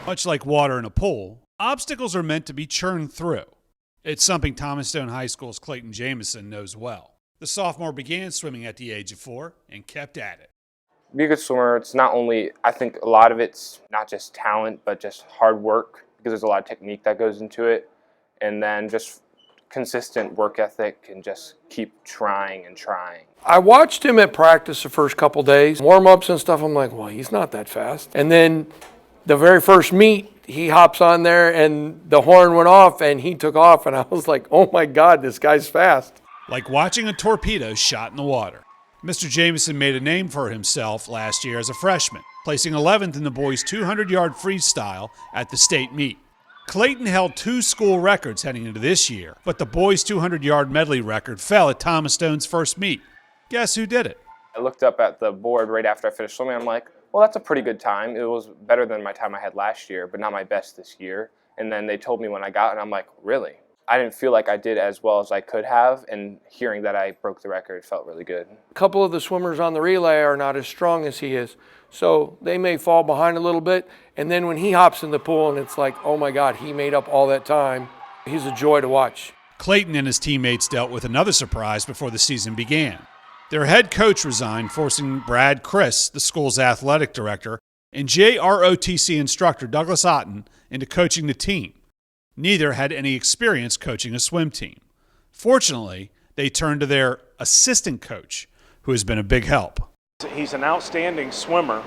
Much like water in a pool, obstacles are meant to be churned through. It's something Thomas Stone High School's Clayton Jameson knows well. The sophomore began swimming at the age of 4 and kept at it. Be a good swimmer, it's not only, I think a lot of it's not just talent, but just hard work, because there's a lot of technique that goes into it. And then just consistent work ethic and just keep trying and trying. I watched him at practice the first couple days, warm-ups and stuff. I'm like, well, he's not that fast. And then the very first meet, he hops on there and the horn went off and he took off. And I was like, oh my God, this guy's fast. Like watching a torpedo shot in the water. Mr. Jameson made a name for himself last year as a freshman, placing 11th in the boys' 200-yard freestyle at the state meet. Clayton held 2 school records heading into this year, but the boys' 200-yard medley record fell at Thomas Stone's first meet. Guess who did it? I looked up at the board right after I finished swimming. I'm like, well, that's a pretty good time. It was better than my time I had last year, but not my best this year. And then they told me when I got it, and I'm like, really? I didn't feel like I did as well as I could have, and hearing that I broke the record felt really good. A couple of the swimmers on the relay are not as strong as he is, so they may fall behind a little bit. And then when he hops in the pool and it's like, oh my God, he made up all that time, he's a joy to watch. Clayton and his teammates dealt with another surprise before the season began. Their head coach resigned, forcing Criss, the school's athletic director, and JROTC instructor Douglas Otten into coaching the team. Neither had any experience coaching a swim team. Fortunately, they turned to their assistant coach, who has been a big help. He's an outstanding swimmer,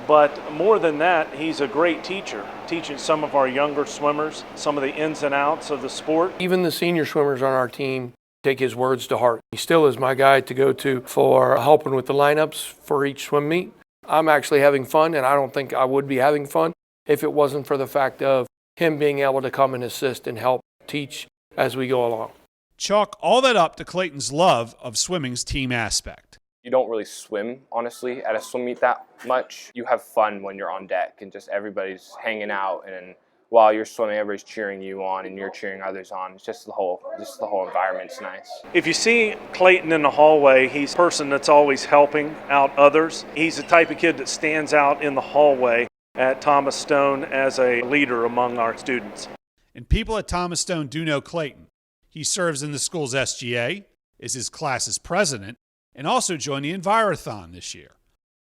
but more than that, he's a great teacher, teaching some of our younger swimmers some of the ins and outs of the sport. Even the senior swimmers on our team take his words to heart. He still is my guy to go to for helping with the lineups for each swim meet. I'm actually having fun, and I don't think I would be having fun if it wasn't for the fact of him being able to come and assist and help teach as we go along. Chalk all that up to Clayton's love of swimming's team aspect. You don't really swim, honestly, at a swim meet that much. You have fun when you're on deck and just everybody's hanging out, and while you're swimming, everybody's cheering you on and you're cheering others on. It's just the whole environment's nice. If you see Clayton in the hallway, he's a person that's always helping out others. He's the type of kid that stands out in the hallway at Thomas Stone as a leader among our students. And people at Thomas Stone do know Clayton. He serves in the school's SGA, is his class's president, and also joined the Envirothon this year.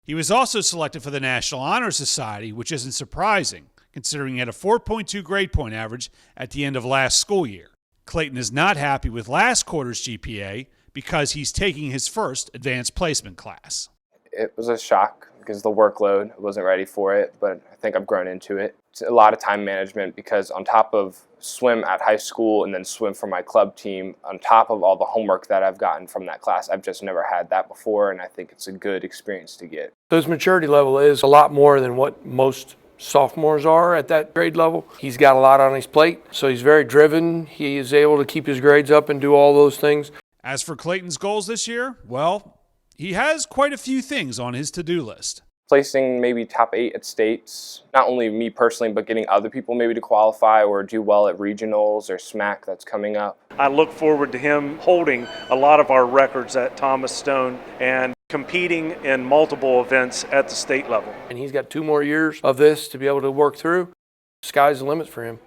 He was also selected for the National Honor Society, which isn't surprising, considering he had a 4.2 grade point average at the end of last school year. Clayton is not happy with last quarter's GPA because he's taking his first advanced placement class. It was a shock because the workload, I wasn't ready for it, but I think I've grown into it. It's a lot of time management because on top of swim at high school and then swim for my club team, on top of all the homework that I've gotten from that class, I've just never had that before, and I think it's a good experience to get. His maturity level is a lot more than what most sophomores are at that grade level. He's got a lot on his plate, so he's very driven. He is able to keep his grades up and do all those things. As for Clayton's goals this year, well, he has quite a few things on his to-do list. Placing maybe top 8 at states, not only me personally, but getting other people maybe to qualify or do well at regionals or SMAC that's coming up. I look forward to him holding a lot of our records at Thomas Stone and competing in multiple events at the state level. And he's got 2 more years of this to be able to work through. Sky's the limit for him.